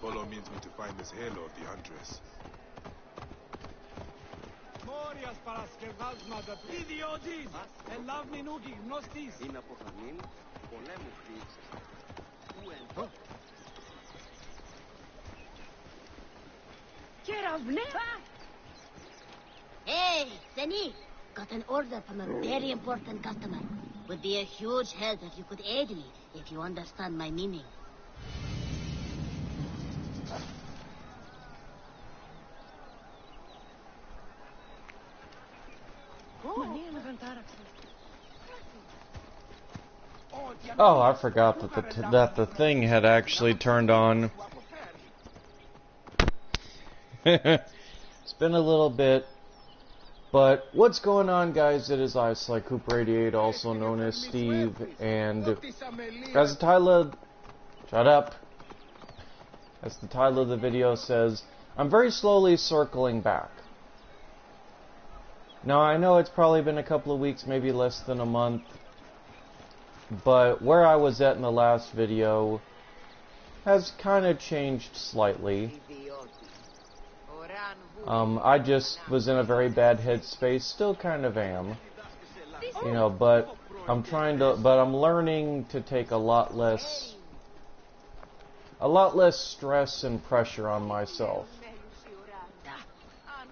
Polo means me to find this halo of the Huntress. Morias para σκευάσμα τα ιδιώτης. Ελάβνη νούκι γνωστής. Είναι από χαμήν, πολέμου χρήξες. Πού εντό. Hey, Seni! Got an order from a very important customer. Would be a huge help if you could aid me, if you understand my meaning. Oh, I forgot that the thing had actually turned on. It's been a little bit, but what's going on, guys? It is I, SlyCoop88, also known as Steve, and as the title, shut up. As the title of the video says, I'm very slowly circling back. Now, I know it's probably been a couple of weeks, maybe less than a month, but where I was at in the last video has kind of changed slightly. I just was in a very bad headspace, still kind of am, you know, but I'm learning to take a lot less stress and pressure on myself.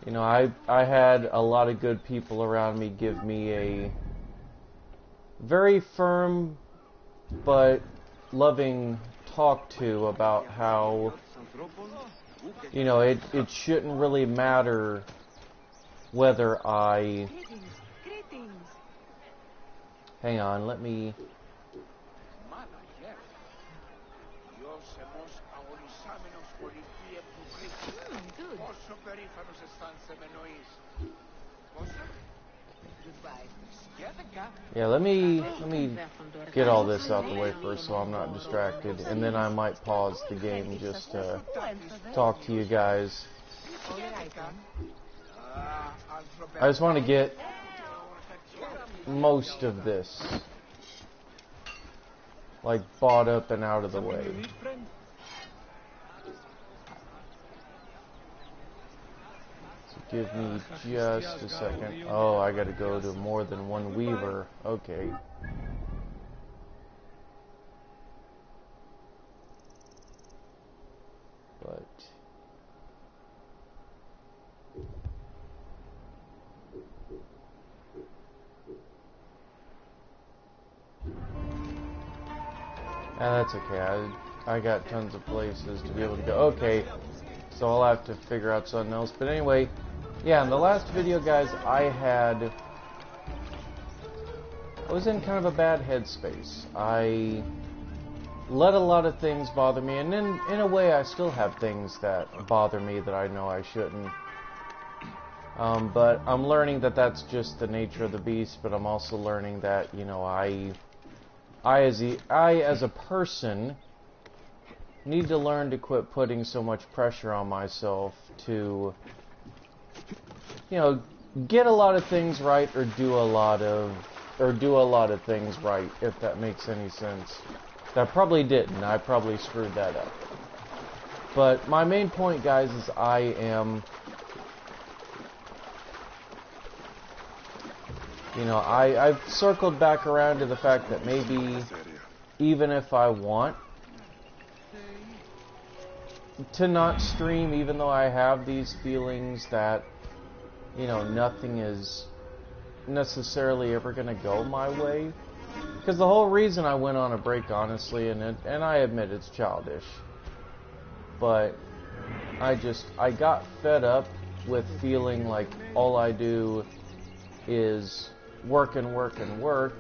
You know, I had a lot of good people around me give me a very firm but loving talk to about how, you know, it shouldn't really matter whether I... Hang on, let me... Yeah, let me get all this out the way first so I'm not distracted, and then I might pause the game just to talk to you guys. I just want to get most of this, like, bought up and out of the way. Give me just a second. Oh, I gotta go to more than one Weaver. Okay. But... that's okay. I got tons of places to be able to go. Okay. So I'll have to figure out something else. But anyway... Yeah, in the last video, guys, I was in kind of a bad headspace. I let a lot of things bother me, and in a way, I still have things that bother me that I know I shouldn't. But I'm learning that that's just the nature of the beast, but I'm also learning that, you know, I as a person need to learn to quit putting so much pressure on myself to, you know, get a lot of things right or do a lot of things right, if that makes any sense. That probably didn't. I probably screwed that up. But my main point, guys, is I am, you know, I've circled back around to the fact that maybe even if I want to not stream, even though I have these feelings that, you know, nothing is necessarily ever going to go my way. Because the whole reason I went on a break, honestly, and I admit it's childish, but I got fed up with feeling like all I do is work and work and work.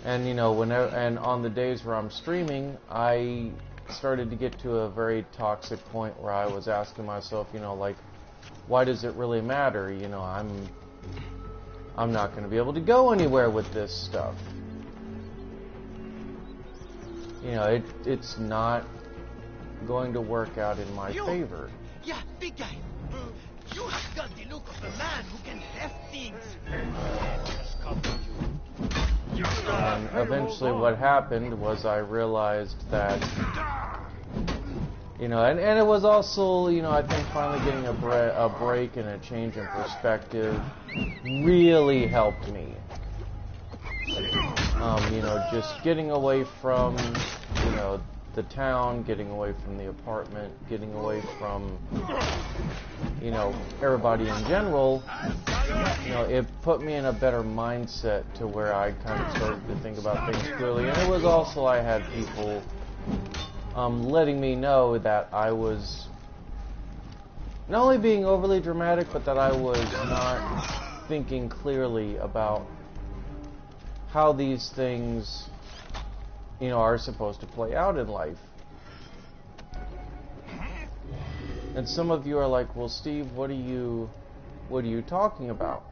And, you know, and on the days where I'm streaming, I started to get to a very toxic point where I was asking myself, you know, like, why does it really matter? You know, I'm not going to be able to go anywhere with this stuff. You know, it's not going to work out in my favor. Yeah, big guy. You have got the look of a man who can heft things. And eventually what happened was I realized that, You know, and it was also, you know, I think finally getting a break and a change in perspective really helped me. You know, just getting away from, you know, the town, getting away from the apartment, getting away from, you know, everybody in general, you know, it put me in a better mindset to where I kind of started to think about things clearly. And it was also, I had people letting me know that I was not only being overly dramatic, but that I was not thinking clearly about how these things, you know, are supposed to play out in life. And some of you are like, well, Steve, what are you talking about?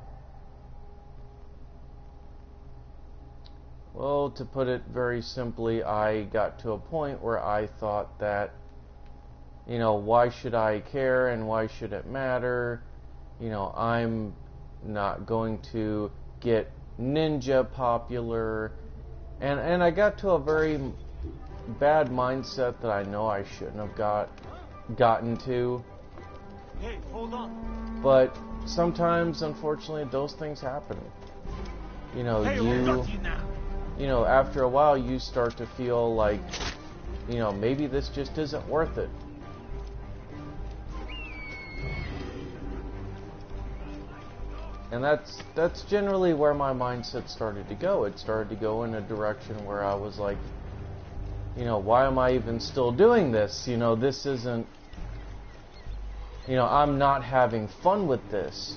Well, to put it very simply, I got to a point where I thought that, you know, why should I care and why should it matter? You know, I'm not going to get Ninja popular. And I got to a very bad mindset that I know I shouldn't have gotten to. Hey, hold on. But sometimes, unfortunately, those things happen. You know, Hey, we're lucky now. you know, after a while you start to feel like, you know, maybe this just isn't worth it. And that's generally where my mindset started to go. It started to go in a direction where I was like, you know, why am I even still doing this? You know, this isn't, you know, I'm not having fun with this.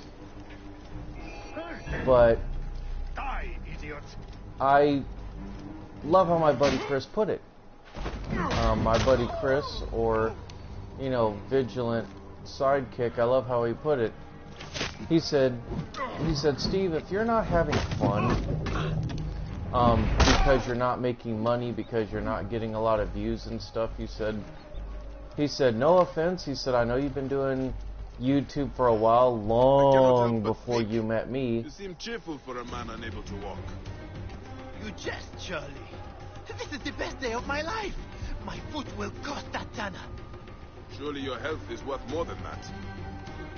But Die, idiot. I love how my buddy Chris put it. My buddy Chris, or, you know, Vigilant Sidekick, I love how he put it. He said, Steve, if you're not having fun, because you're not making money, because you're not getting a lot of views and stuff, he said, no offense, he said, I know you've been doing YouTube for a while, long before you met me. You seem cheerful for a man unable to walk. You jest, Charlie. This is the best day of my life. My foot will cost that Tana. Surely your health is worth more than that.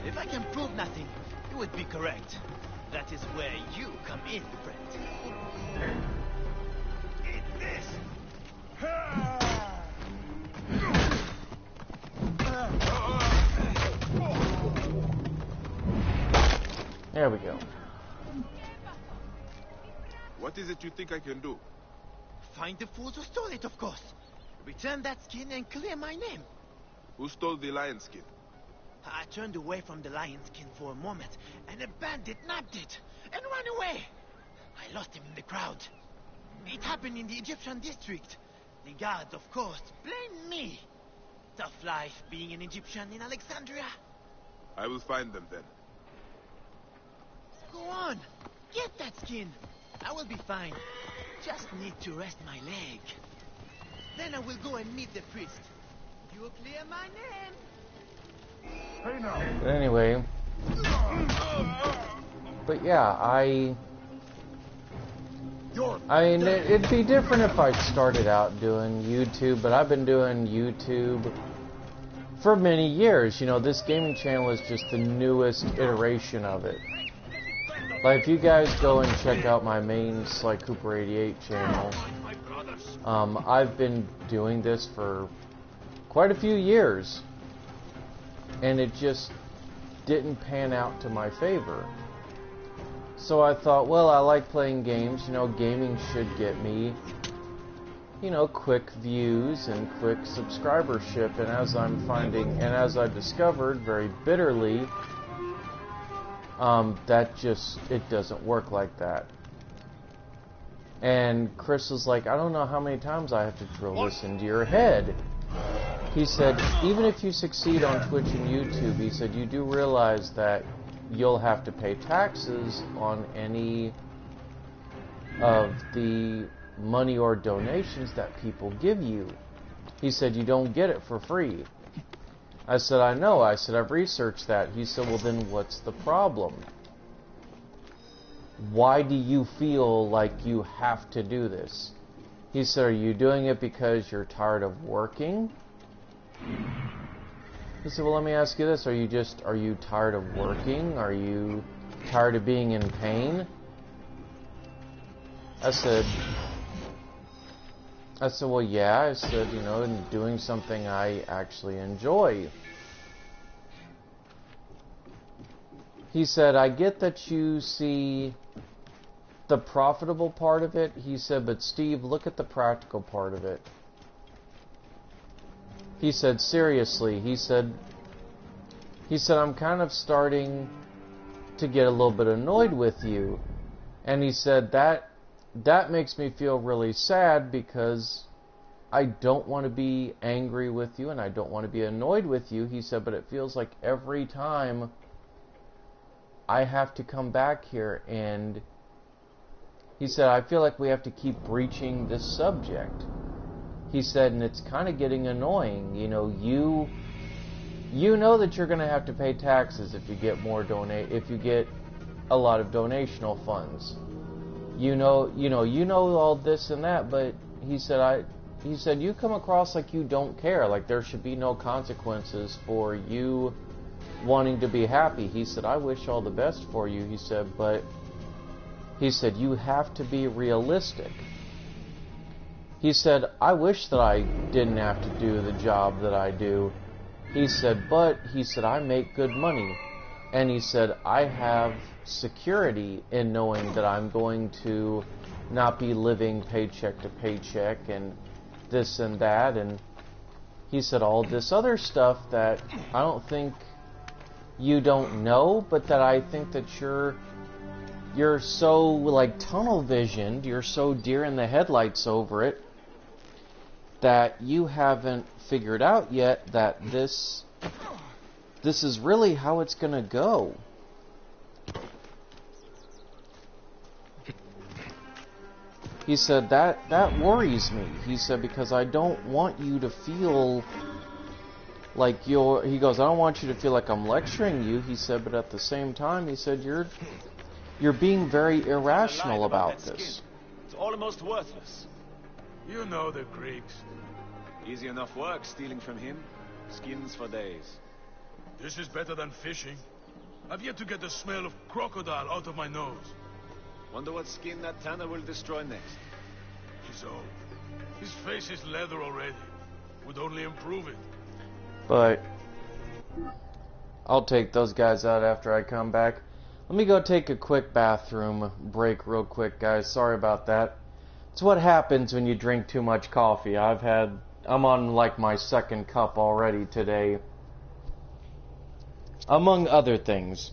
If I can prove nothing, you would be correct. That is where you come in, friend. Eat this. There we go. What is it you think I can do? Find the fools who stole it, of course. Return that skin and clear my name. Who stole the lion skin? I turned away from the lion skin for a moment, and a bandit nabbed it and ran away. I lost him in the crowd. It happened in the Egyptian district. The guards, of course, blamed me. Tough life being an Egyptian in Alexandria. I will find them then. Go on, get that skin. I will be fine. Just need to rest my leg. Then I will go and meet the priest. You clear my name. But anyway, but yeah, I mean, it'd be different if I started out doing YouTube, but I've been doing YouTube for many years. You know, this gaming channel is just the newest iteration of it. Like, if you guys go and check out my main Sly Cooper 88 channel, I've been doing this for quite a few years, and it just didn't pan out to my favor. So I thought, well, I like playing games, you know, gaming should get me, you know, quick views and quick subscribership, and as I'm finding, and as I discovered very bitterly, that just, it doesn't work like that. And Chris was like, I don't know how many times I have to drill this into your head. He said, even if you succeed on Twitch and YouTube, he said, you do realize that you'll have to pay taxes on any of the money or donations that people give you. He said, you don't get it for free. I said, I know. I said, I've researched that. He said, well, then what's the problem? Why do you feel like you have to do this? He said, are you doing it because you're tired of working? He said, well, let me ask you this. Are you tired of working? Are you tired of being in pain? I said, well, yeah. I said, and doing something I actually enjoy. He said, I get that you see the profitable part of it. He said, but Steve, look at the practical part of it. He said, seriously, he said, I'm kind of starting to get a little bit annoyed with you. And he said, that makes me feel really sad because I don't want to be angry with you and I don't want to be annoyed with you. He said, but it feels like every time I have to come back here, and he said, I feel like we have to keep breaching this subject. He said, and it's kind of getting annoying. You know that you're going to have to pay taxes if you get if you get a lot of donational funds. You know all this and that, but he said, you come across like you don't care, like there should be no consequences for you wanting to be happy. He said, I wish all the best for you. He said, but he said, you have to be realistic. He said, I wish that I didn't have to do the job that I do. He said, but he said, I make good money. And he said, I have security in knowing that I'm going to not be living paycheck to paycheck and this and that. And he said, all this other stuff that I don't think you don't know, but that I think that you're so like tunnel visioned, you're so deer in the headlights over it, that you haven't figured out yet that this is really how it's gonna go. He said, that worries me. He said, because I don't want you to feel like he goes, I don't want you to feel like I'm lecturing you. He said, but at the same time, he said, you're being very irrational about this. It's almost worthless. You know the Greeks. Easy enough work stealing from him. Skins for days. This is better than fishing. I've yet to get the smell of crocodile out of my nose. Wonder what skin that Tanner will destroy next. He's old. His face is leather already. Would only improve it. But I'll take those guys out after I come back. Let me go take a quick bathroom break real quick, guys. Sorry about that. It's what happens when you drink too much coffee. I'm on like my second cup already today. Among other things.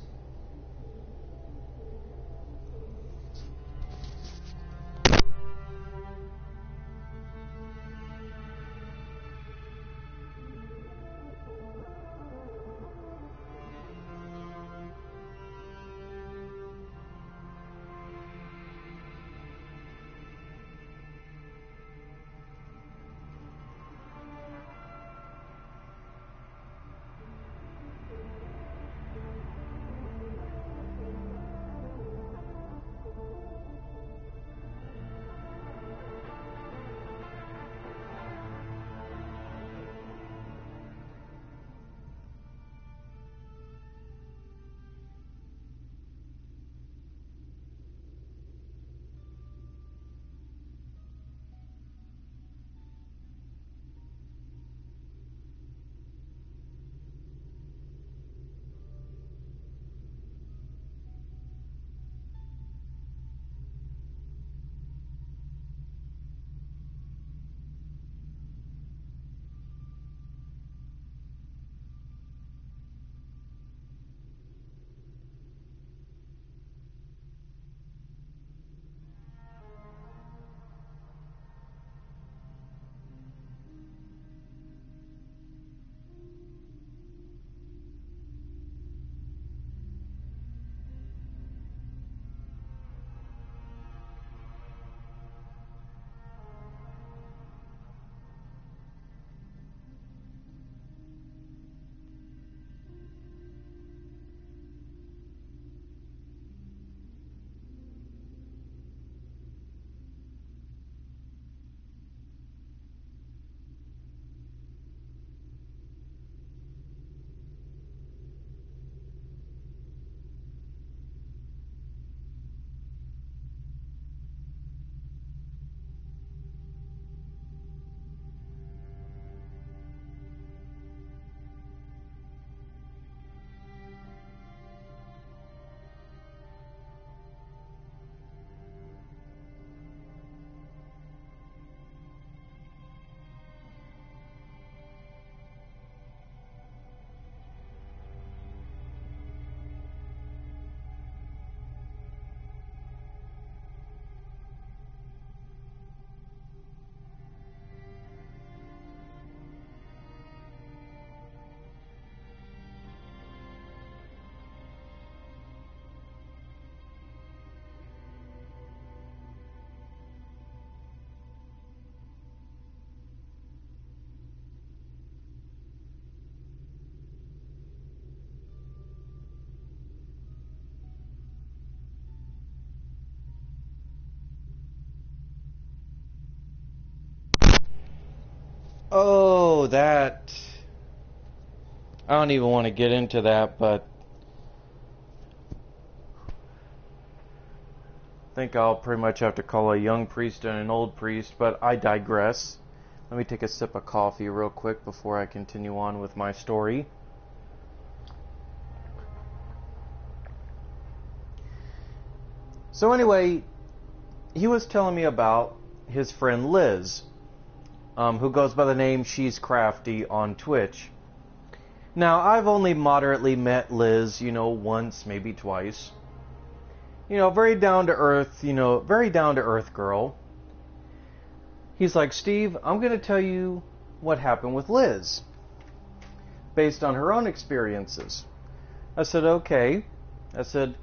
Oh, that... I don't even want to get into that, but... I think I'll pretty much have to call a young priest and an old priest, but I digress. Let me take a sip of coffee real quick before I continue on with my story. So anyway, he was telling me about his friend Liz, who goes by the name She's Crafty on Twitch. Now, I've only moderately met Liz, once, maybe twice. Very down to earth, very down to earth girl. He's like, Steve, I'm going to tell you what happened with Liz, based on her own experiences. I said, okay. I said,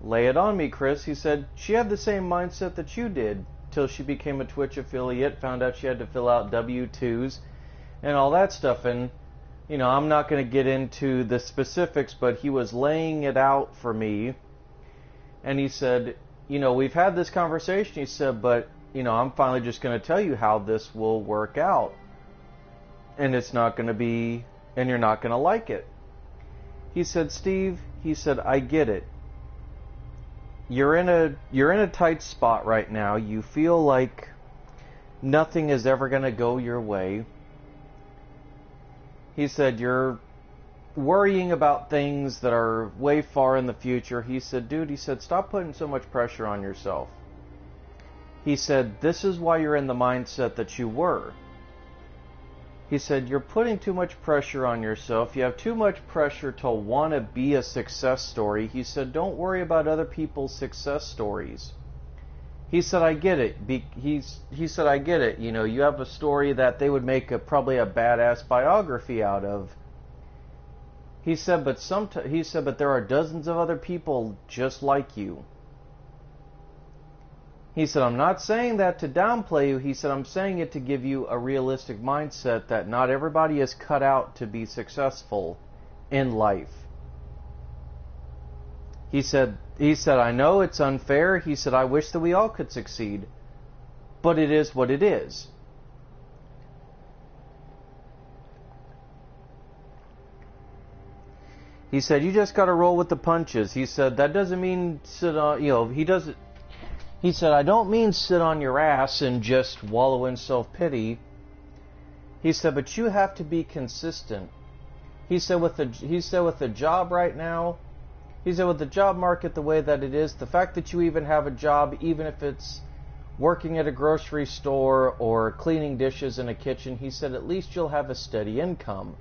lay it on me, Chris. He said, she had the same mindset that you did, till she became a Twitch affiliate, found out she had to fill out W-2s, and all that stuff. And, I'm not going to get into the specifics, but he was laying it out for me. And he said, we've had this conversation. He said, but, I'm finally just going to tell you how this will work out. And it's not going to be, and you're not going to like it. He said, Steve, he said, I get it. You're in a tight spot right now. You feel like nothing is ever going to go your way. He said, you're worrying about things that are way far in the future. He said, dude, he said, stop putting so much pressure on yourself. He said, this is why you're in the mindset that you were. He said, you're putting too much pressure on yourself. You have too much pressure to want to be a success story. He said, don't worry about other people's success stories. He said, I get it. He said, I get it. You have a story that they would make probably a badass biography out of. He said, but there are dozens of other people just like you. He said, I'm not saying that to downplay you. He said, I'm saying it to give you a realistic mindset that not everybody is cut out to be successful in life. He said, I know it's unfair. He said, I wish that we all could succeed, but it is what it is. He said, you just got to roll with the punches. He said, that doesn't mean sit on, he said, I don't mean sit on your ass and just wallow in self-pity. He said, but you have to be consistent. He said, with the job right now, he said, with the job market the way that it is, the fact that you even have a job, even if it's working at a grocery store or cleaning dishes in a kitchen, he said, at least you'll have a steady income.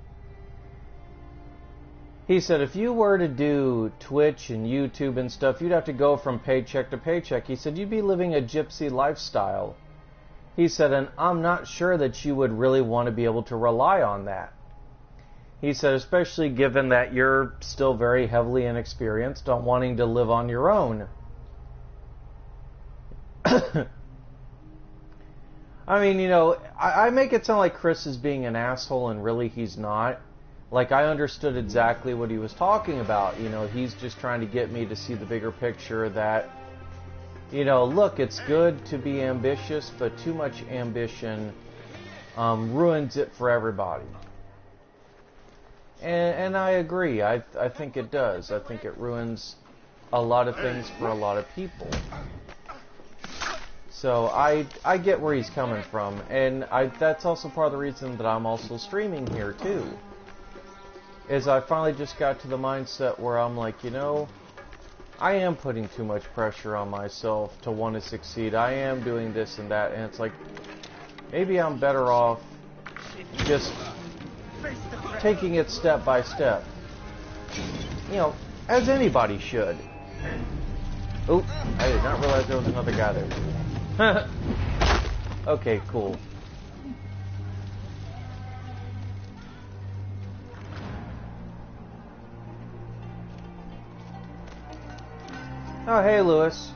He said, if you were to do Twitch and YouTube and stuff, you'd have to go from paycheck to paycheck. He said, you'd be living a gypsy lifestyle. He said, and I'm not sure that you would really want to be able to rely on that. He said, especially given that you're still very heavily inexperienced on wanting to live on your own. I mean, I make it sound like Chris is being an asshole, and really he's not. Like, I understood exactly what he was talking about. He's just trying to get me to see the bigger picture that, look, it's good to be ambitious, but too much ambition ruins it for everybody. And I agree. I think it does. I think it ruins a lot of things for a lot of people. So I get where he's coming from. And that's also part of the reason that I'm also streaming here, too. Is I finally just got to the mindset where I'm like, I am putting too much pressure on myself to want to succeed. I am doing this and that. And it's like, maybe I'm better off just taking it step by step. As anybody should. Oh, I did not realize there was another guy there. Okay, cool. Oh, hey, Lewis.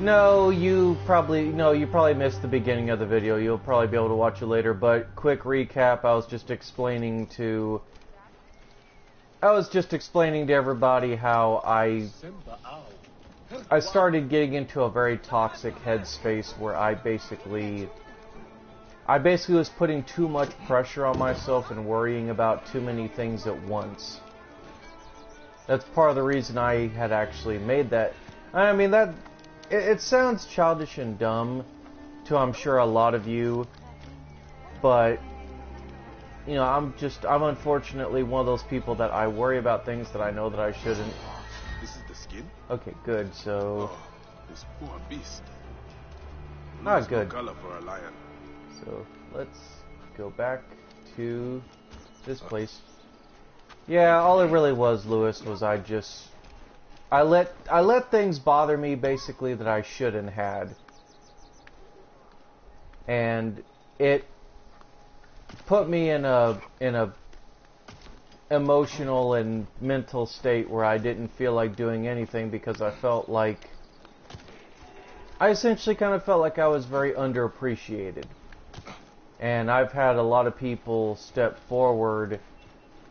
No, you probably missed the beginning of the video. You'll probably be able to watch it later, but quick recap, I was just explaining to everybody how I started getting into a very toxic headspace where I basically I basically was putting too much pressure on myself and worrying about too many things at once. That's part of the reason I had actually made that. I mean, it sounds childish and dumb to, I'm sure, a lot of you, but you know, I'm unfortunately one of those people that I worry about things that I know that I shouldn't. This is the skin? Okay, good. So, Oh, this poor beast. ah, Lose good. no color for a lion. So let's go back to this place. Yeah, all it really was, Lewis, was I let things bother me basically that I shouldn't had, and it put me in a emotional and mental state where I didn't feel like doing anything because I essentially kind of felt like I was very underappreciated. And I've had a lot of people step forward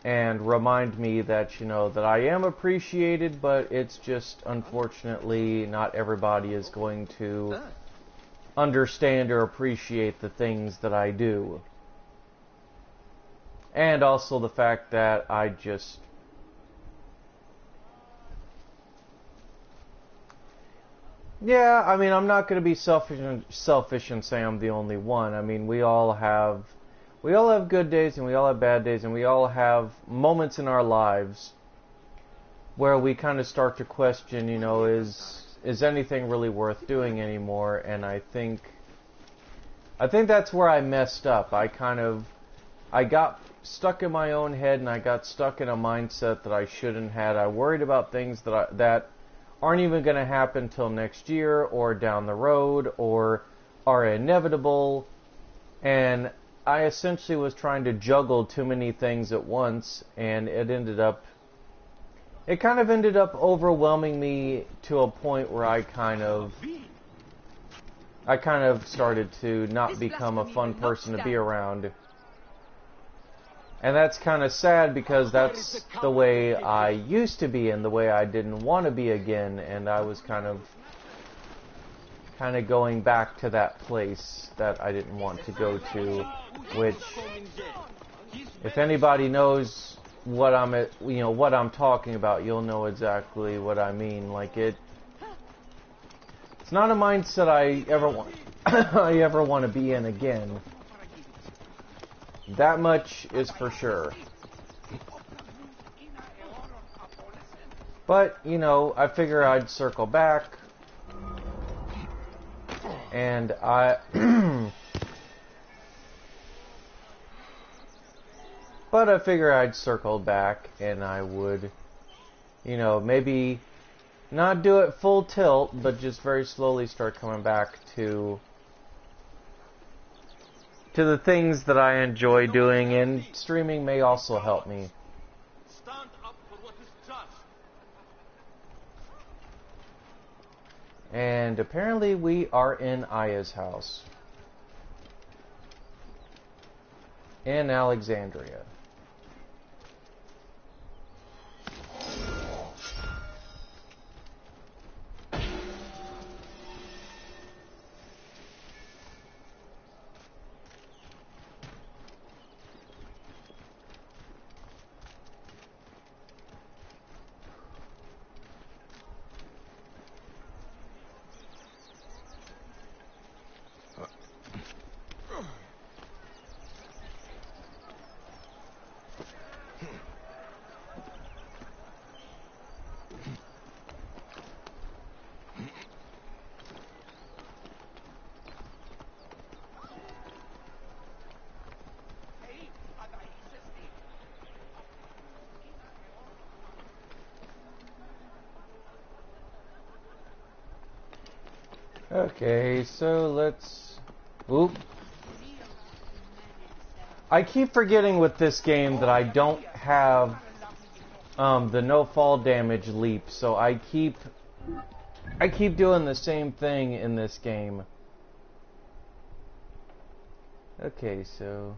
and remind me that, you know, that I am appreciated, but it's just, unfortunately, not everybody is going to understand or appreciate the things that I do. And also the fact that yeah, I mean, I'm not going to be selfish and say I'm the only one. I mean, we all have good days and we all have bad days and we all have moments in our lives where we kind of start to question, you know, is anything really worth doing anymore? And I think that's where I messed up. I got stuck in my own head and I got stuck in a mindset that I shouldn't have. I worried about things that aren't even going to happen till next year or down the road or are inevitable, and I essentially was trying to juggle too many things at once, and it kind of ended up overwhelming me to a point where I kind of started to not become a fun person to be around. And that's kind of sad because that's the way I used to be and the way I didn't want to be again, and I was kind of going back to that place that I didn't want to go to, which, if anybody knows what I'm talking about, you'll know exactly what I mean. Like it's not a mindset I ever want to be in again. That much is for sure. But, you know, I figure I'd circle back. And but I figure I'd circle back and I would, you know, maybe not do it full tilt, but just very slowly start coming back to the things that I enjoy doing, and streaming may also help me. Stand up for what is just. And apparently we are in Aya's house. In Alexandria. Okay, so let's... Oop. I keep forgetting with this game that I don't have the no fall damage leap, so I keep doing the same thing in this game. Okay, so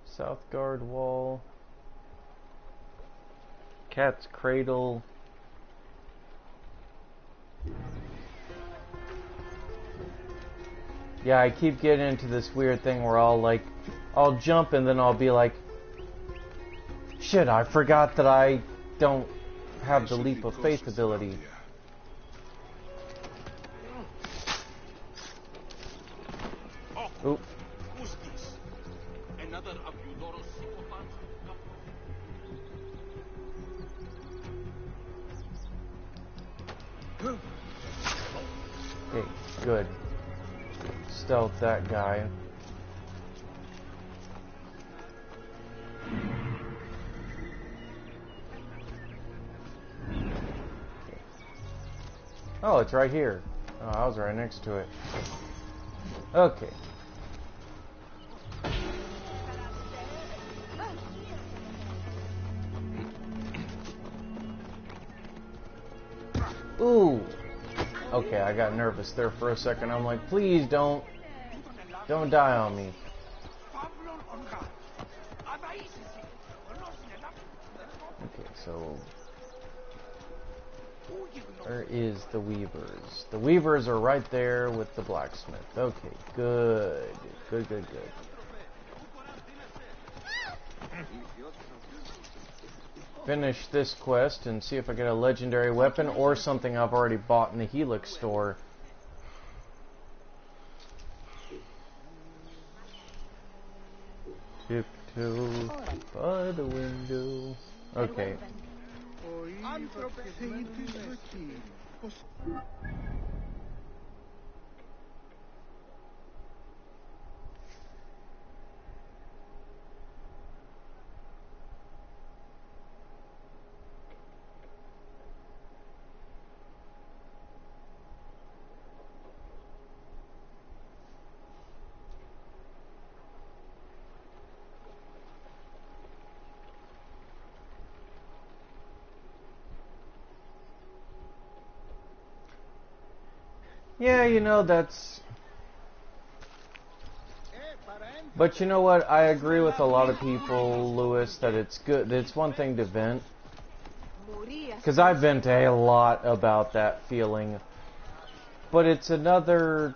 South Guard Wall, Cat's Cradle. Yeah, I keep getting into this weird thing where I'll jump and then I'll be like, shit, I forgot that I don't have the leap of faith ability. Oop. Who's this? Another of Eudoros psychopaths? Okay, good. Stealth that guy. Oh, it's right here. Oh, I was right next to it. Okay. Ooh. Okay, I got nervous there for a second. I'm like, please don't die on me. Okay, so where is the Weavers? The Weavers are right there with the blacksmith. Okay, good. Good, good, good. Finish this quest and see if I get a legendary weapon or something I've already bought in the Helix store. Tiptoe by the window. Okay. Yeah, you know, that's... But you know what? I agree with a lot of people, Lewis, that it's good. It's one thing to vent. Because I vent a lot about that feeling. But it's another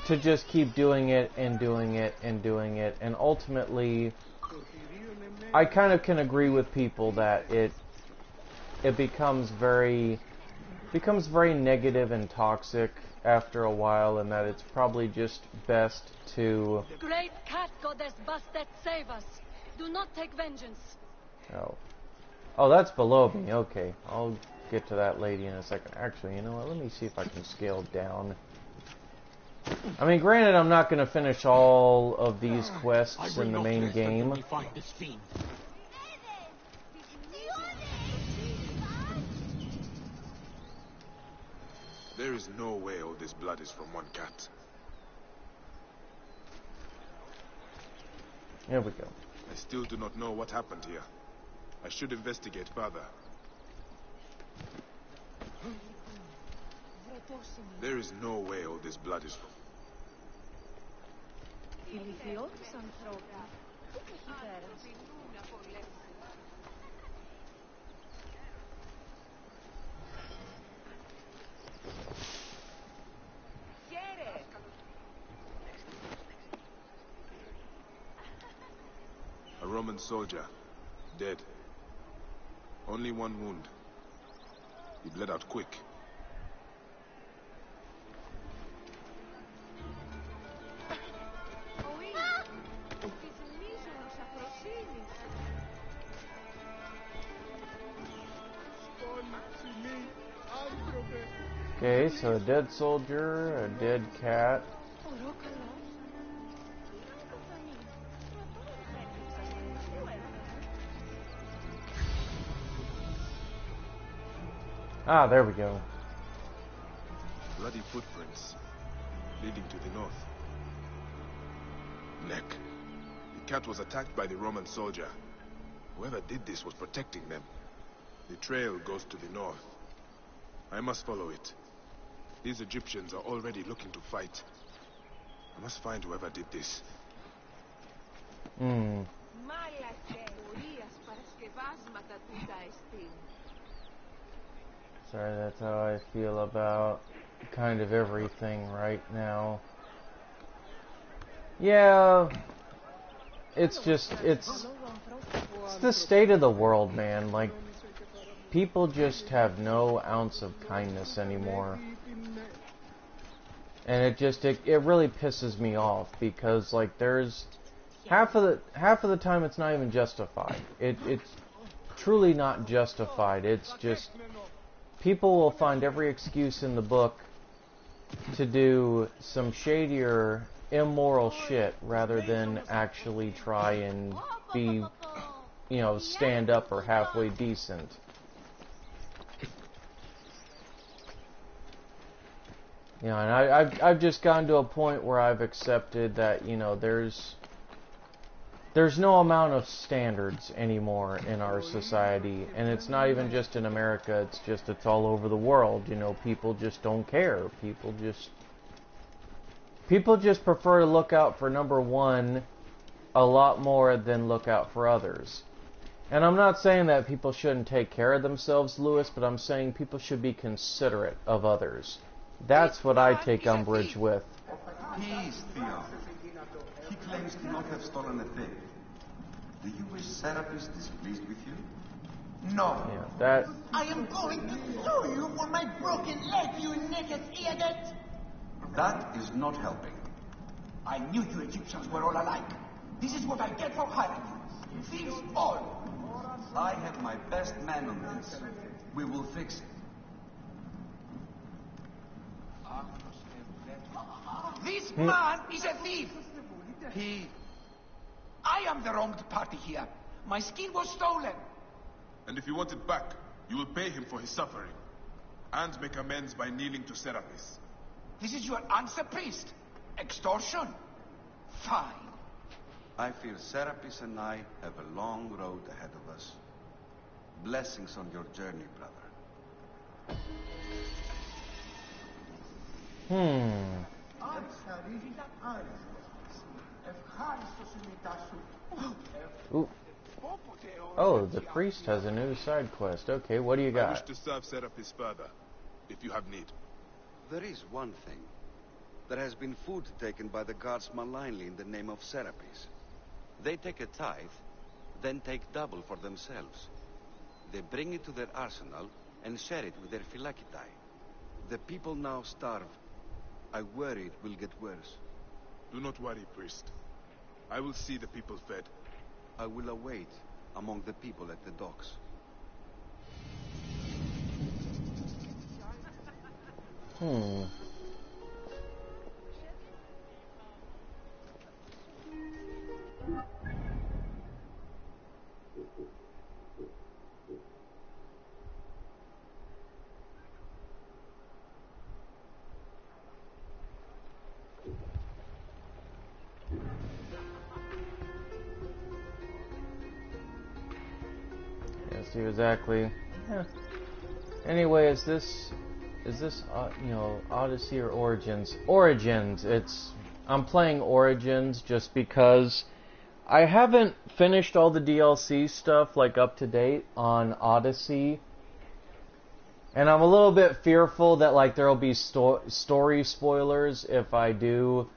to just keep doing it and doing it and doing it. And ultimately, I kind of can agree with people that it becomes very negative and toxic after a while, and that it's probably just best to... Great cat goddess Bastet, save us. Do not take vengeance. Oh, that's below me. Okay, I'll get to that lady in a second. Actually, you know what? Let me see if I can scale down. I mean, granted, I'm not going to finish all of these quests in the main game. There is no way all this blood is from one cat. Here we go. I still do not know what happened here. I should investigate further. There is no way all this blood is from... A Roman soldier, dead. Only one wound. He bled out quick. Okay, so a dead soldier, a dead cat. Ah, there we go. Bloody footprints, leading to the north. Neck. The cat was attacked by the Roman soldier. Whoever did this was protecting them. The trail goes to the north. I must follow it. These Egyptians are already looking to fight. I must find whoever did this. Sorry, that's how I feel about kind of everything right now. Yeah, it's just, it's the state of the world, man. Like, people just have no ounce of kindness anymore. And it really pisses me off because, like, there's half of the time it's not even justified. It's truly not justified. It's just people will find every excuse in the book to do some shadier, immoral shit rather than actually try and be, stand up or halfway decent. And I've just gotten to a point where I've accepted that, there's no amount of standards anymore in our society, and it's not even just in America, it's all over the world. People just don't care. People just prefer to look out for number one a lot more than look out for others. And I'm not saying that people shouldn't take care of themselves, Lewis, but I'm saying people should be considerate of others. That's what I take umbrage with. Peace, Theo. He claims to not have stolen a thing. Do you wish Serapis displeased with you? No. Yeah, that... I am going to sue you for my broken leg, you naked idiot! That is not helping. I knew you Egyptians were all alike. This is what I get for hiring you. Thieves all. I have my best man on this. We will fix it. This man is a thief! I am the wronged party here. My skin was stolen. And if you want it back, you will pay him for his suffering. And make amends by kneeling to Serapis. This is your answer, priest? Extortion? Fine. I fear Serapis and I have a long road ahead of us. Blessings on your journey, brother. Ooh. Oh, the priest has a new side quest. Okay, what do you got? I wish to serve Serapis further, if you have need. There is one thing. There has been food taken by the guards malignly in the name of Serapis. They take a tithe, then take double for themselves. They bring it to their arsenal and share it with their phylakitae. The people now starve. I worry it will get worse. Do not worry, priest. I will see the people fed. I will await among the people at the docks. See exactly. Yeah. Anyway, is this Odyssey or Origins? Origins. I'm playing Origins just because I haven't finished all the DLC stuff like up to date on Odyssey, and I'm a little bit fearful that like there'll be story spoilers if I do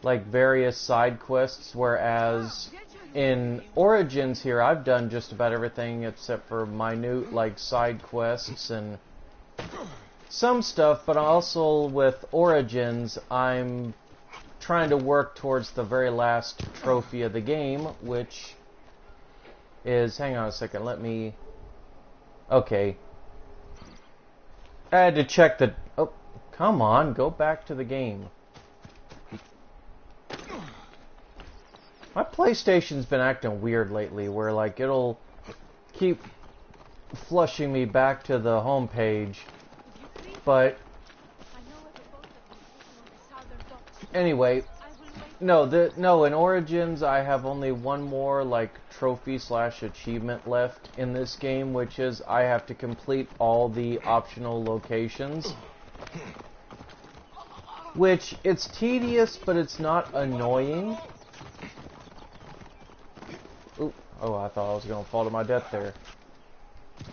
like various side quests, whereas in Origins here, I've done just about everything except for minute, like, side quests and some stuff, but also with Origins, I'm trying to work towards the very last trophy of the game, which is... Hang on a second, let me... Okay. I had to check the... Oh, come on, go back to the game. My PlayStation's been acting weird lately, where like it'll keep flushing me back to the home page, but anyway, no. In Origins, I have only one more like trophy/achievement left in this game, which is I have to complete all the optional locations. Which it's tedious, but it's not annoying. Ooh, oh, I thought I was going to fall to my death there.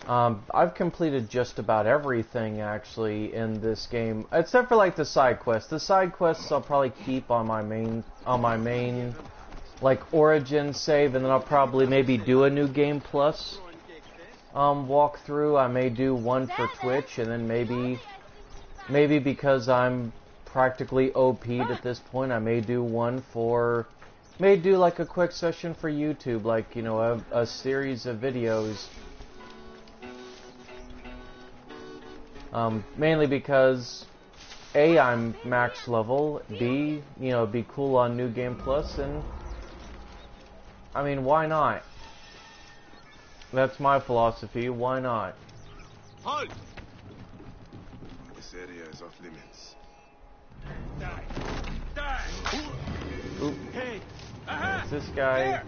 I've completed just about everything actually in this game, except for like the side quests. The side quests I'll probably keep on my main like origin save, and then I'll probably maybe do a New Game Plus walkthrough. I may do one for Twitch, and then maybe because I'm practically OP'd at this point, I may do one for, may do like a quick session for YouTube, like, you know, a series of videos. Mainly because A, I'm max level, B, you know, it'd be cool on New Game Plus, and I mean, why not? That's my philosophy, why not? Halt! This area is off limits. Die! Die! Oop. Hey! It's this guy.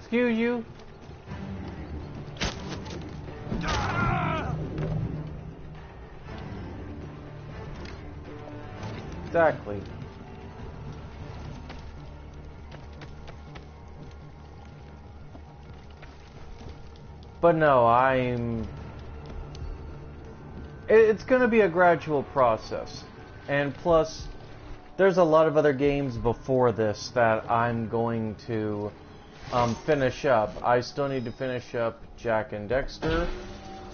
Excuse you. Exactly. But no, it's going to be a gradual process. And plus, there's a lot of other games before this that I'm going to finish up. I still need to finish up Jak and Daxter.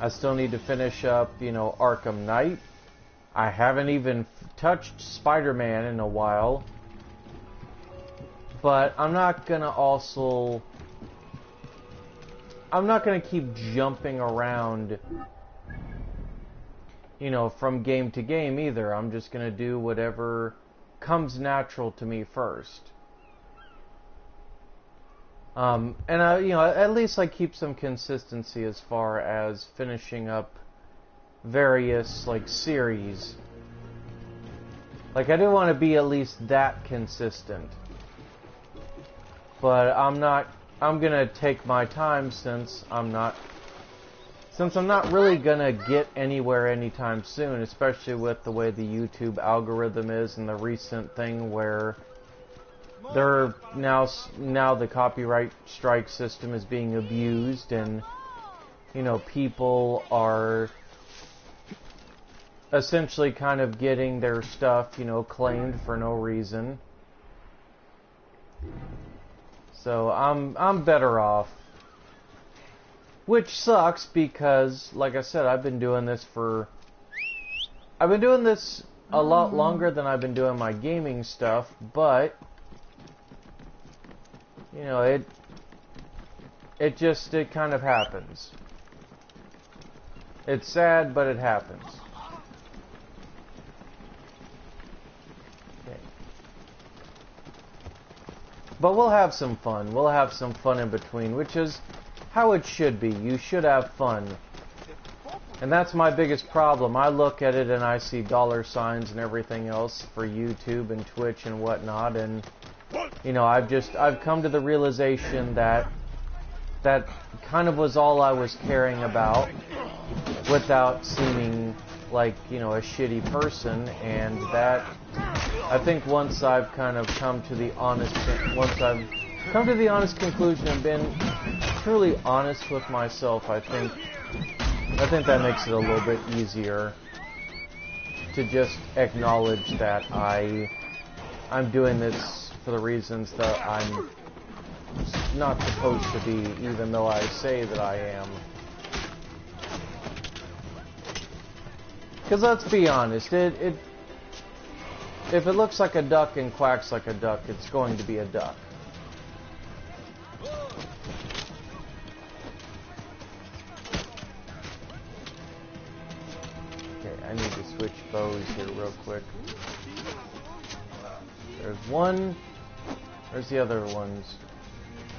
I still need to finish up, you know, Arkham Knight. I haven't even touched Spider-Man in a while. But I'm not going to keep jumping around, you know, from game to game either. I'm just going to do whatever comes natural to me first. And I, you know, at least I keep some consistency as far as finishing up various, like, series. Like, I do want to be at least that consistent. But I'm gonna take my time since I'm not really gonna get anywhere anytime soon, especially with the way the YouTube algorithm is and the recent thing where they're now the copyright strike system is being abused, and, you know, people are essentially kind of getting their stuff, you know, claimed for no reason. So I'm better off. Which sucks because, like I said, I've been doing this a lot longer than I've been doing my gaming stuff, but you know, it kind of happens. It's sad, but it happens. Okay. But we'll have some fun. We'll have some fun in between, which is how it should be. You should have fun. And that's my biggest problem. I look at it and I see dollar signs and everything else for YouTube and Twitch and whatnot, and you know, I've come to the realization that kind of was all I was caring about, without seeming like, you know, a shitty person. And that, I think once I've kind of come to the honest conclusion and been truly honest with myself, I think that makes it a little bit easier to just acknowledge that I'm doing this for the reasons that I'm not supposed to be, even though I say that I am. Because let's be honest, if it looks like a duck and quacks like a duck, it's going to be a duck. Okay, I need to switch bows here real quick. There's one. Where's the other ones?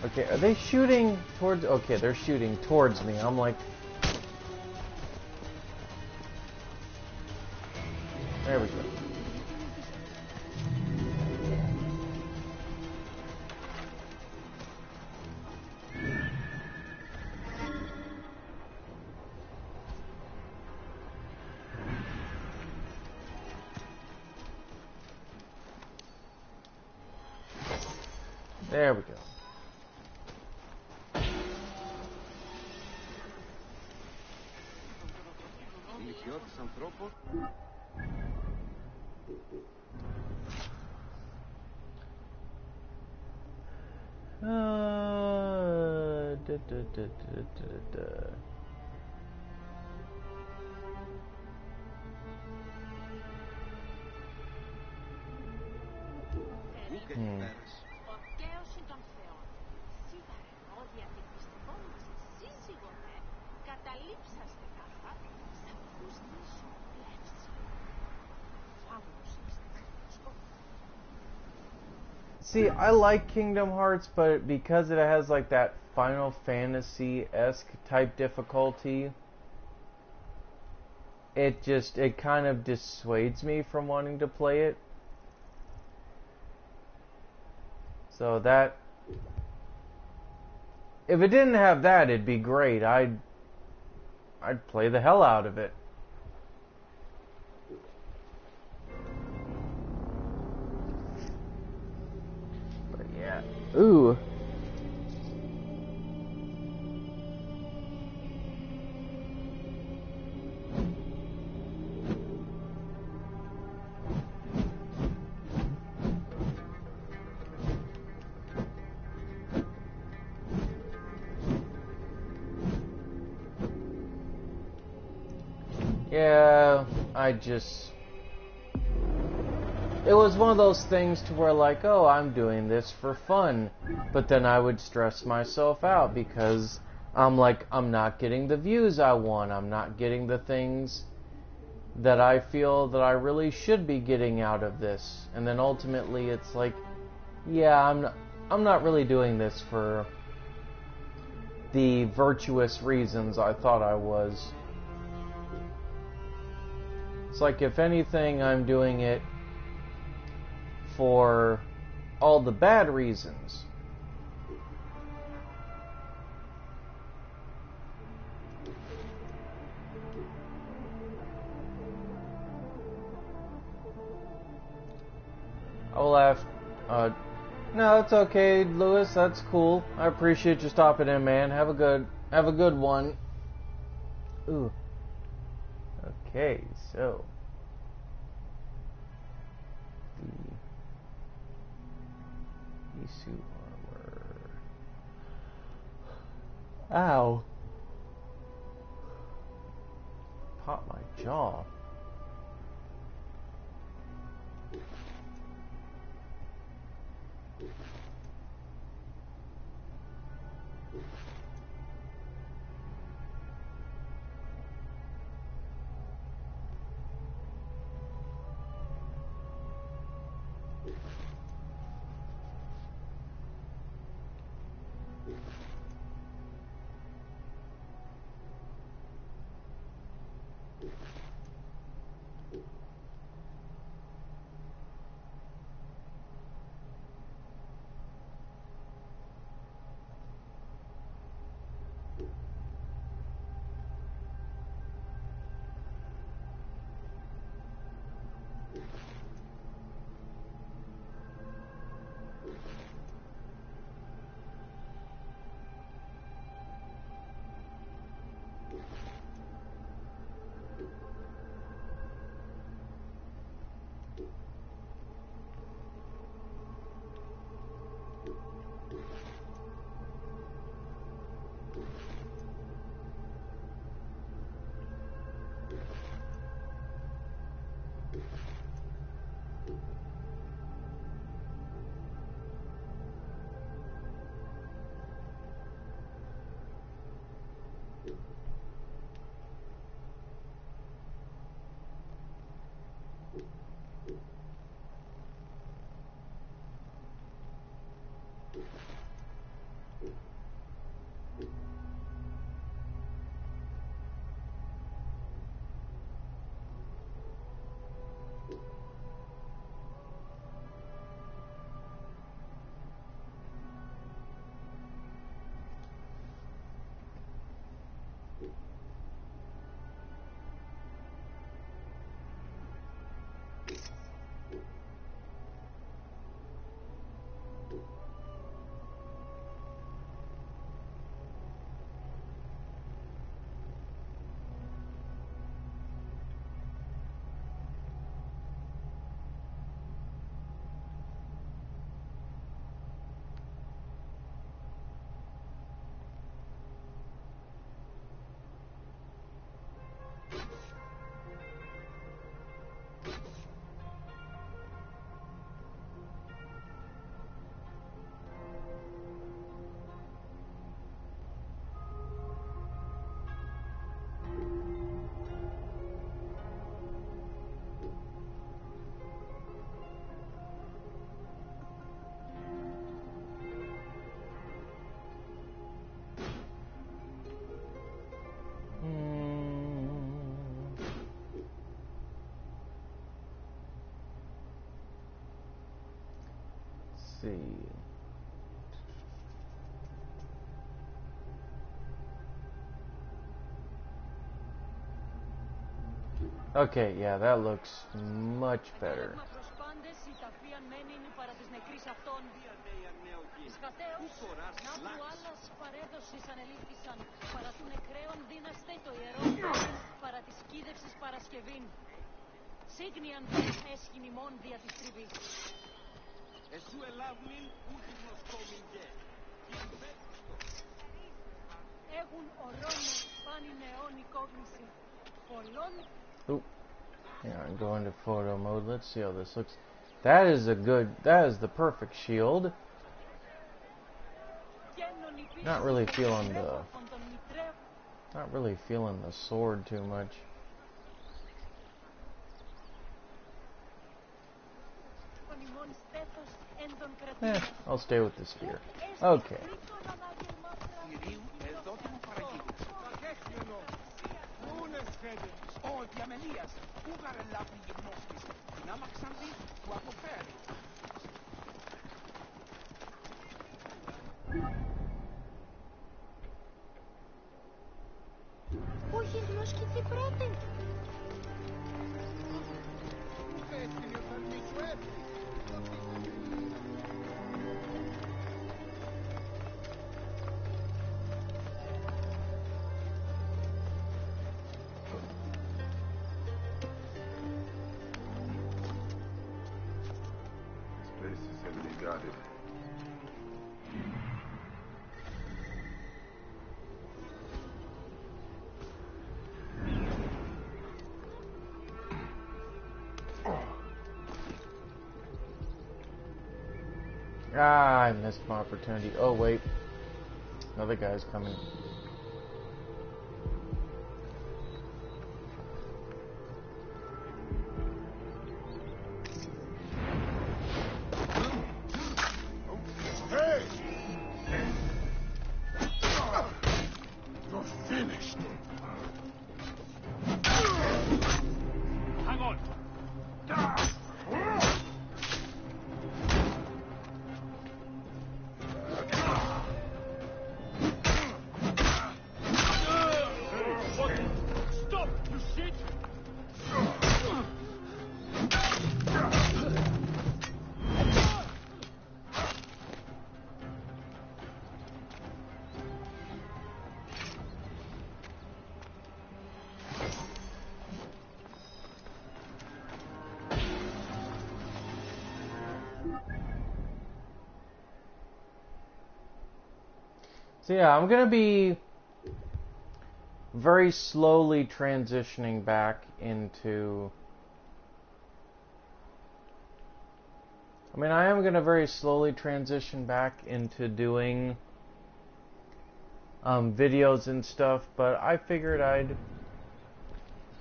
Okay, are they shooting towards... Okay, they're shooting towards me. I'm like... There we go. There we go. Troppo? Ορκαίωση των θεών. Σίγαρα δια την πιστευόν μας σύζυγονε, καταλήψαστε καθά, σαφούς νήσου πλεύση. Φάβους See, I like Kingdom Hearts, but because it has like that Final Fantasy-esque type difficulty, it kind of dissuades me from wanting to play it. So that, if it didn't have that, it'd be great. I'd play the hell out of it. But yeah, ooh. Yeah, it was one of those things to where like, oh, I'm doing this for fun, but then I would stress myself out because I'm like, I'm not getting the views I want, I'm not getting the things that I feel that I really should be getting out of this, and then ultimately it's like, yeah, I'm not really doing this for the virtuous reasons I thought I was. It's like, if anything, I'm doing it for all the bad reasons. I will have, no, it's okay, Lewis, that's cool. I appreciate you stopping in, man. Have a good one. Ooh. Okay, so the suit armor. Ow. Pop my jaw. see. Okay, yeah, that looks much better. Oop. Yeah, I'm going to photo mode. Let's see how this looks. That is the perfect shield. Not really feeling the sword too much. I'll stay with the spear. Okay. Ah, I missed my opportunity. Oh, wait. Another guy's coming. Hey! You're finished. Hang on. Stop, you shit! So yeah, I'm gonna be very slowly transitioning back into... I am gonna very slowly transition back into doing videos and stuff, but I figured I'd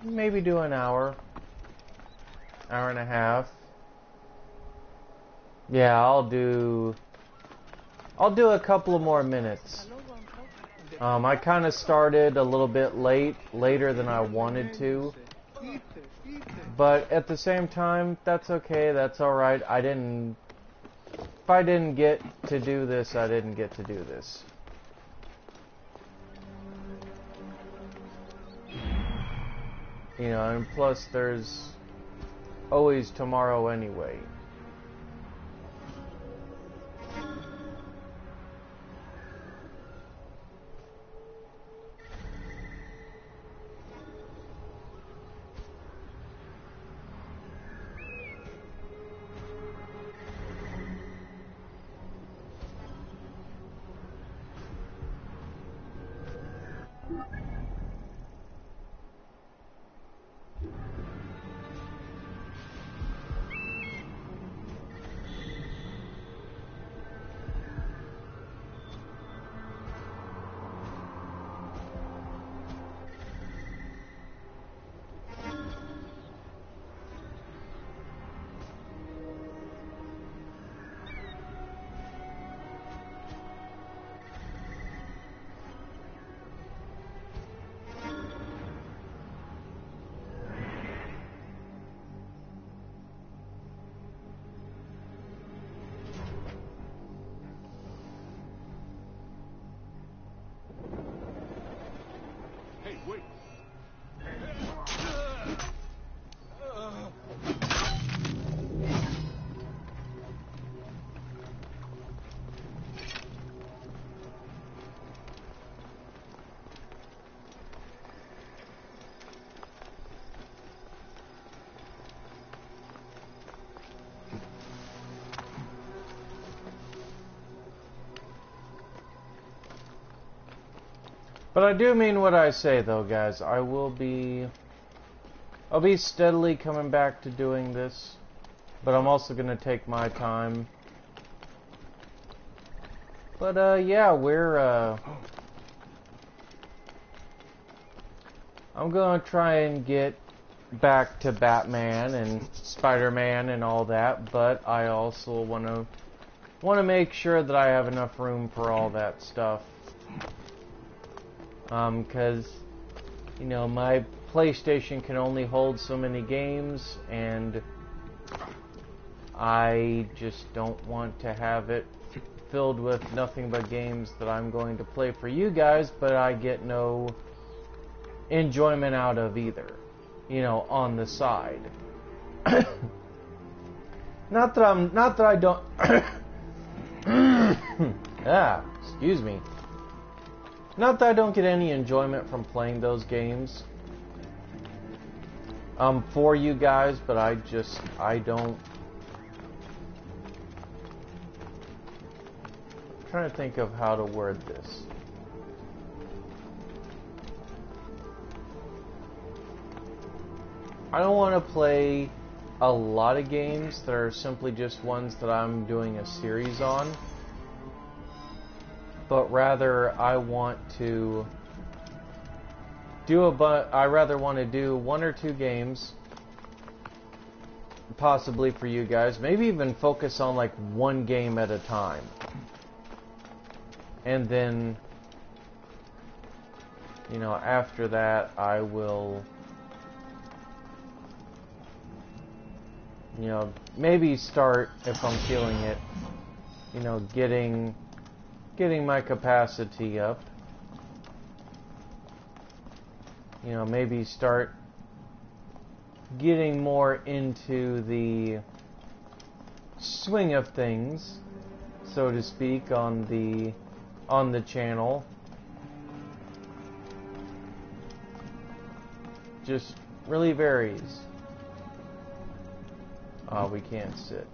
maybe do an hour and a half. Yeah, I'll do a couple of more minutes. I kind of started a little bit later than I wanted to, but at the same time, that's okay, that's alright. If I didn't get to do this, I didn't get to do this. You know, and plus there's always tomorrow anyway. But I do mean what I say, though, guys. I'll be steadily coming back to doing this, but I'm also going to take my time. But, yeah, I'm going to try and get back to Batman and Spider-Man and all that, but I also want to make sure that I have enough room for all that stuff. Because, you know, my PlayStation can only hold so many games, and I just don't want to have it filled with nothing but games that I'm going to play for you guys, but I get no enjoyment out of either, you know, on the side. Not that I don't excuse me. Not that I don't get any enjoyment from playing those games for you guys, but I don't. I'm trying to think of how to word this. I don't want to play a lot of games that are simply just ones that I'm doing a series on, but rather I want to do I rather want to do 1 or 2 games, possibly for you guys. Maybe even focus on like 1 game at a time, and then, you know, after that I will, you know, maybe start, if I'm feeling it, you know, getting my capacity up. You know, maybe start getting more into the swing of things, so to speak, on the channel. Just really varies. Oh, we can't sit.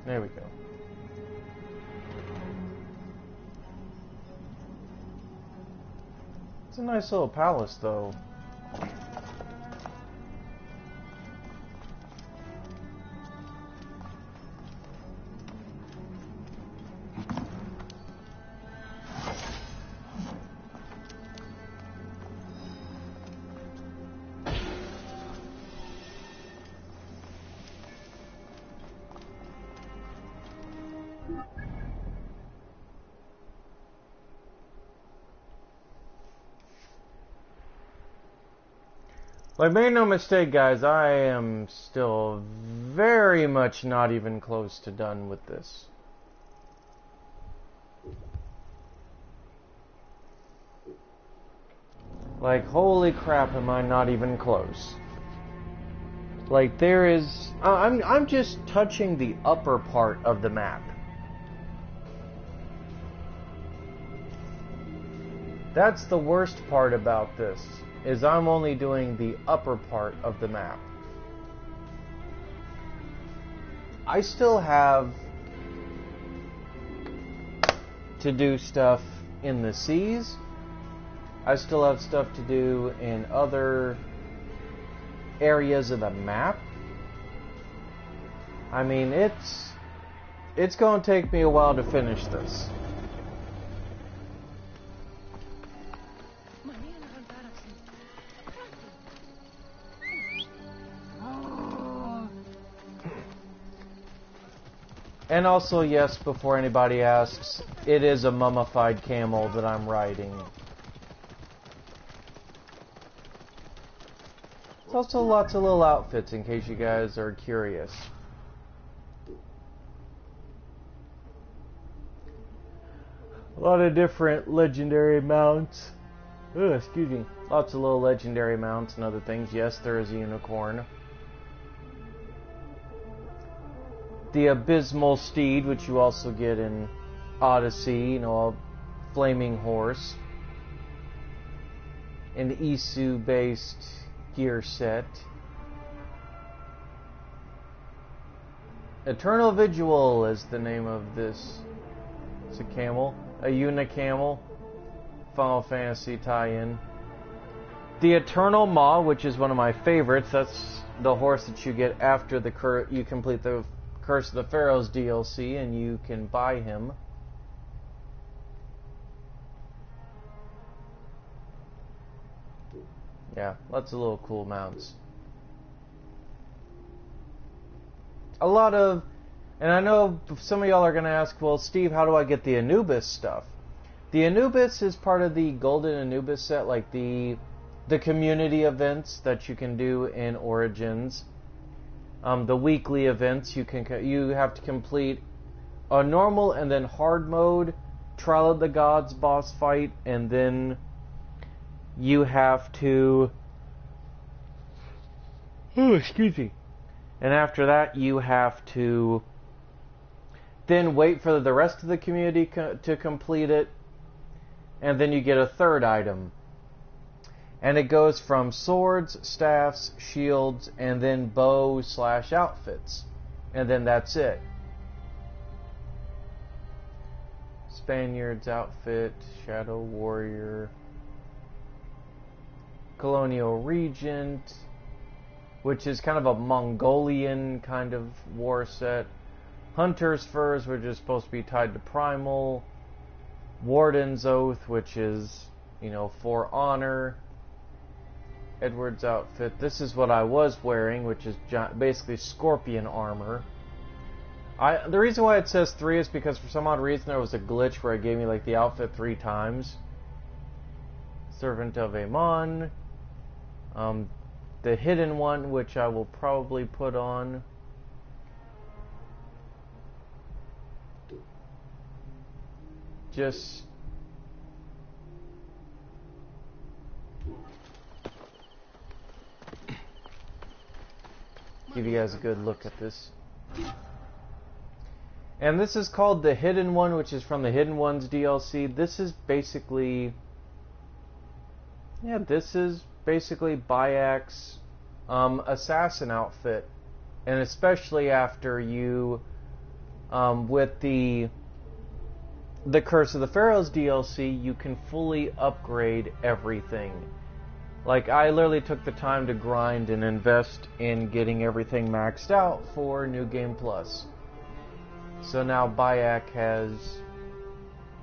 There we go. It's a nice little palace, though. Like, make no mistake, guys, I am still very much not even close to done with this. Like, holy crap, am I not even close. Like, there is... I'm just touching the upper part of the map. That's the worst part about this, is I'm only doing the upper part of the map. I still have to do stuff in the seas. I still have stuff to do in other areas of the map. I mean, it's going to take me a while to finish this. And also, yes, before anybody asks, it is a mummified camel that I'm riding. There's also lots of little outfits in case you guys are curious. A lot of different legendary mounts. Excuse me. Lots of little legendary mounts and other things. Yes, there is a unicorn. The abysmal steed, which you also get in Odyssey, you know, a flaming horse. An Isu-based gear set. Eternal Vigil is the name of this. It's a camel. A Unicamel. Final Fantasy tie-in. The Eternal Maw, which is one of my favorites. That's the horse that you get after you complete the Curse of the Pharaohs DLC, and you can buy him. Yeah, lots of little cool mounts. A lot of, and I know some of y'all are going to ask, well, Steve, how do I get the Anubis stuff? The Anubis is part of the Golden Anubis set, like the community events that you can do in Origins. The weekly events, you have to complete a normal and then hard mode, Trial of the Gods boss fight, and then you have to... Oh, excuse me. And after that, you have to then wait for the rest of the community to complete it, and then you get a third item. And it goes from swords, staffs, shields, and then bow/outfits. And then that's it. Spaniard's outfit, Shadow Warrior, Colonial Regent, which is kind of a Mongolian kind of war set. Hunter's Furs, which is supposed to be tied to Primal. Warden's Oath, which is, you know, for honor. Edward's outfit. This is what I was wearing, which is basically scorpion armor. The reason why it says 3 is because for some odd reason there was a glitch where it gave me like the outfit 3 times. Servant of Amon. The hidden one, which I will probably put on. Just give you guys a good look at this. And this is called the Hidden One, which is from the Hidden Ones DLC. This is basically... yeah, this is basically Bayek's assassin outfit. And especially after you... with the Curse of the Pharaohs DLC, you can fully upgrade everything. Like, I literally took the time to grind and invest in getting everything maxed out for New Game Plus. So now Bayek has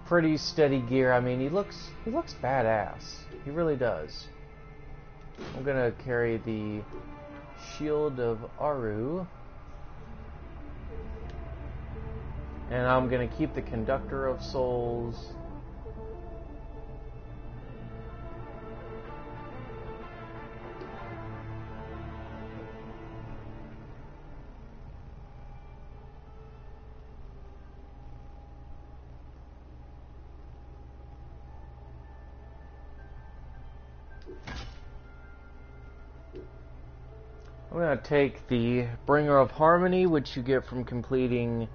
pretty steady gear. I mean, he looks badass. He really does. I'm gonna carry the Shield of Aru. And I'm gonna keep the Conductor of Souls. I'm going to take the Bringer of Harmony, which you get from completing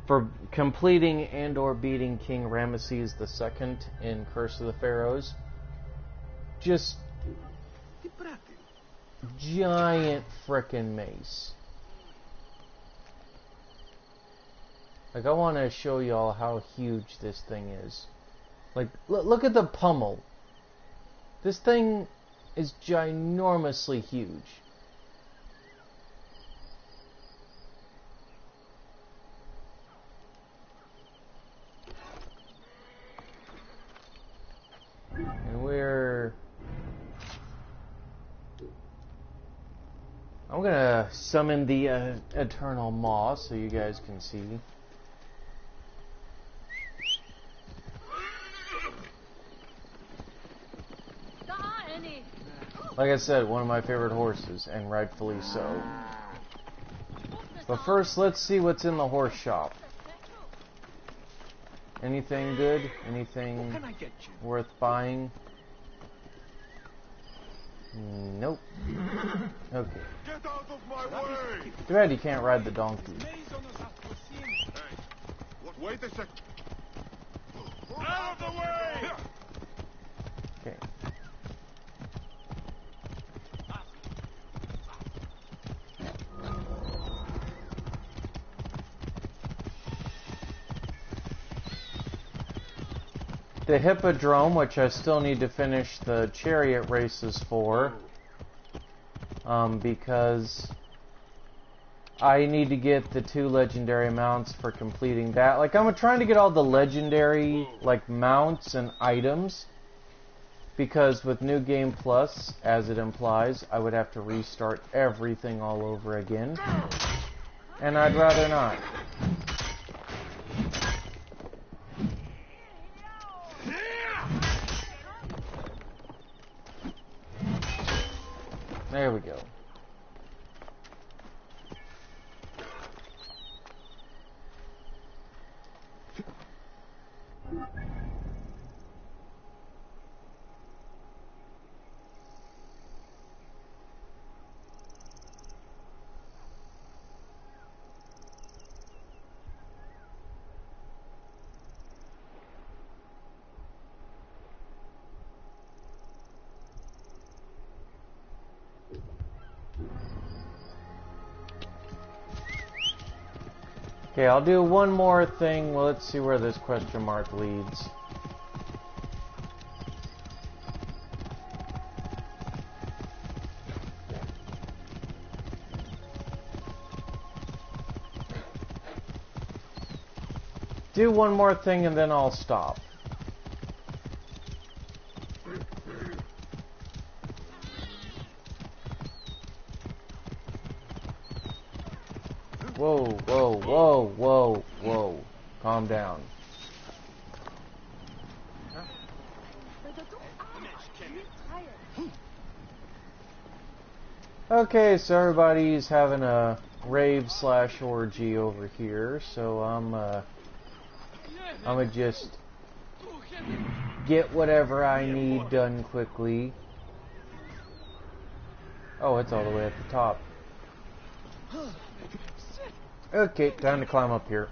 and or beating King Ramesses II in Curse of the Pharaohs. Just giant frickin' mace. Like, I want to show y'all how huge this thing is. Like, look at the pummel. This thing is ginormously huge. I'm gonna summon the Eternal Maw so you guys can see. Like I said, one of my favorite horses, and rightfully so. But first, let's see what's in the horse shop. Anything good? Anything worth buying? Nope. Okay. Get out of my way! Too bad you can't ride the donkey. Hey, wait a sec. Out of the way! Okay. the Hippodrome, which I still need to finish the chariot races for, because I need to get the 2 legendary mounts for completing that. Like, I'm trying to get all the legendary, like, mounts and items, because with New Game Plus, as it implies, I would have to restart everything all over again, and I'd rather not. There we go. Okay, I'll do one more thing. Well, let's see where this question mark leads. Do one more thing and then I'll stop. Whoa, whoa, whoa, whoa, whoa. Calm down. Okay, so everybody's having a rave/orgy over here, so I'm gonna just get whatever I need done quickly. Oh, it's all the way at the top. Okay, time to climb up here.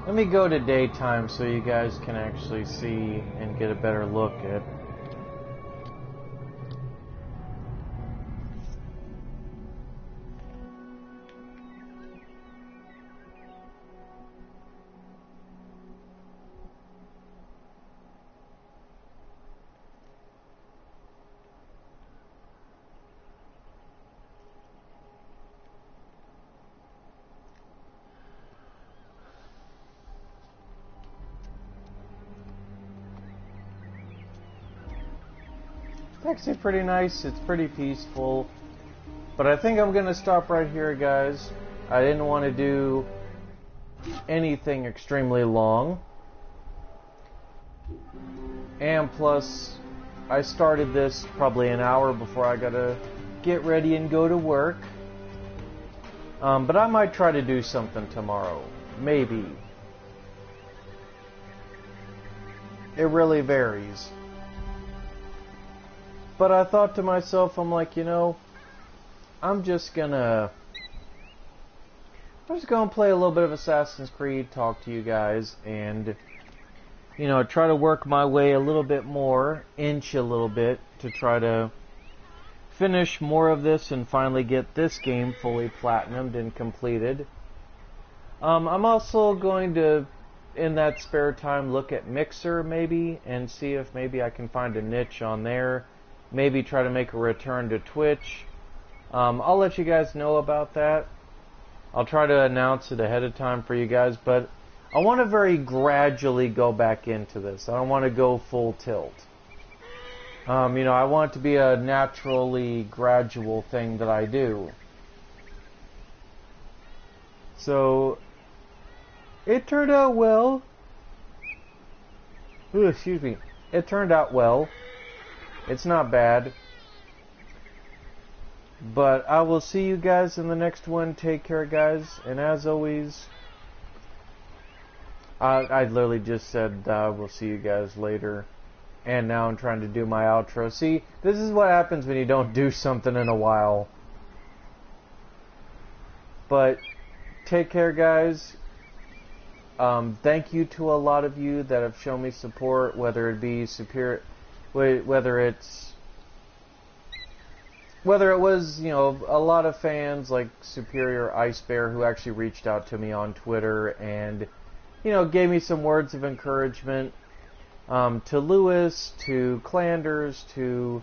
Let me go to daytime so you guys can actually see and get a better look at. It's actually pretty nice, it's pretty peaceful, but I think I'm gonna stop right here, guys. I didn't want to do anything extremely long, and plus I started this probably an hour before I gotta get ready and go to work, but I might try to do something tomorrow, maybe. It really varies. But I thought to myself, I'm like, you know, I'm just gonna play a little bit of Assassin's Creed, talk to you guys, and, you know, try to work my way a little bit more, inch a little bit, to try to finish more of this and finally get this game fully platinumed and completed. I'm also going to, in that spare time, look at Mixer maybe, and see if maybe I can find a niche on there. Maybe try to make a return to Twitch. I'll let you guys know about that. I'll try to announce it ahead of time for you guys, but I want to very gradually go back into this. I don't want to go full tilt. You know, I want it to be a naturally gradual thing that I do. So, it turned out well. Ooh, excuse me. It turned out well. It's not bad. But I will see you guys in the next one. Take care, guys. And as always, I literally just said we'll see you guys later. And now I'm trying to do my outro. See, this is what happens when you don't do something in a while. But take care, guys. Thank you to a lot of you that have shown me support, whether it be whether it was, you know, a lot of fans like Superior Ice Bear who actually reached out to me on Twitter and, you know, gave me some words of encouragement. To Lewis, to Clanders, to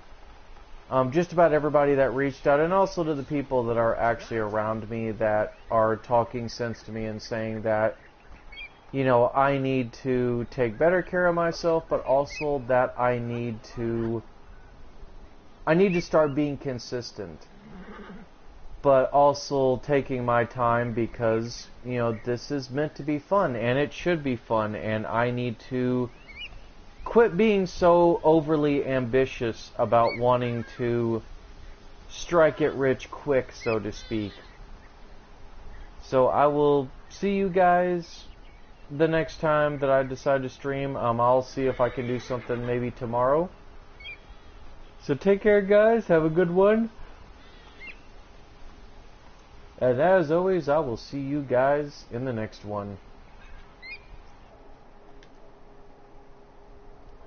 just about everybody that reached out, and also to the people that are actually around me that are talking sense to me and saying that, you know, I need to take better care of myself, but also that I need to start being consistent, but also taking my time because, you know, this is meant to be fun, and it should be fun, and I need to quit being so overly ambitious about wanting to strike it rich quick, so to speak. So I will see you guys the next time that I decide to stream. I'll see if I can do something maybe tomorrow. So take care, guys. Have a good one. And as always, I will see you guys in the next one.